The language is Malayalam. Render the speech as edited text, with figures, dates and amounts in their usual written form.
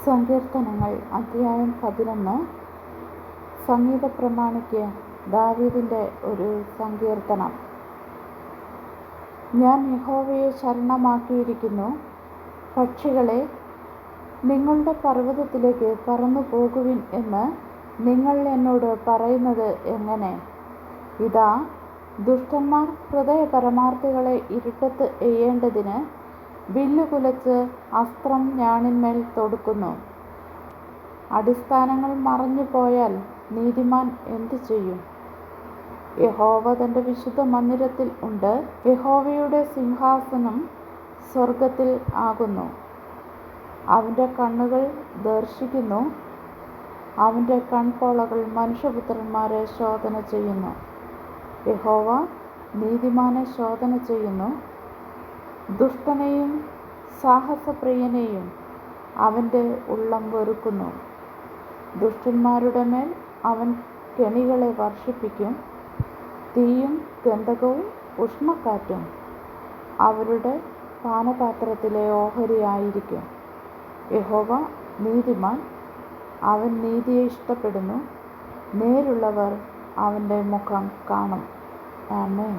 സങ്കീർത്തനങ്ങൾ അധ്യായം 11. സംഗീത പ്രമാണിക്ക് ദാവീദിൻ്റെ ഒരു സങ്കീർത്തനം. ഞാൻ യഹോവയെ ശരണമാക്കിയിരിക്കുന്നു. പക്ഷികളെ, നിങ്ങളുടെ പർവ്വതത്തിലേക്ക് പറന്നു പോകുവിൻ എന്ന് നിങ്ങൾ എന്നോട് പറയുന്നത് എങ്ങനെ? ഇതാ, ദുഷ്ടന്മാർ ഹൃദയപരമാർത്ഥികളെ ഇരുട്ടത്ത് എയ്യേണ്ടതിന് വില്ലു കുലച്ച് അസ്ത്രം ഞാണിന്മേൽ തൊടുക്കുന്നു. അടിസ്ഥാനങ്ങൾ മറഞ്ഞു പോയാൽ നീതിമാൻ എന്തു ചെയ്യും? യഹോവ തൻ്റെ വിശുദ്ധ മന്ദിരത്തിൽ ഉണ്ട്. യഹോവയുടെ സിംഹാസനം സ്വർഗ്ഗത്തിൽ ആകുന്നു. അവൻ്റെ കണ്ണുകൾ ദർശിക്കുന്നു. അവൻ്റെ കൺപോളകൾ മനുഷ്യപുത്രന്മാരെ ശോധന ചെയ്യുന്നു. യഹോവ നീതിമാനെ ശോധന ചെയ്യുന്നു. ദുഷ്ടനെയും സാഹസപ്രിയനെയും അവൻ്റെ ഉള്ളം വെറുക്കുന്നു. ദുഷ്ടന്മാരുടെ മേൽ അവൻ കെണികളെ വർഷിപ്പിക്കും. തീയും ഗന്ധകവും ഉഷ്ണക്കാറ്റും അവരുടെ പാനപാത്രത്തിലെ ഓഹരിയായിരിക്കും. യഹോവ നീതിമാൻ. അവൻ നീതിയെ ഇഷ്ടപ്പെടുന്നു. നേരുള്ളവർ അവൻ്റെ മുഖം കാണും. ആമേൻ.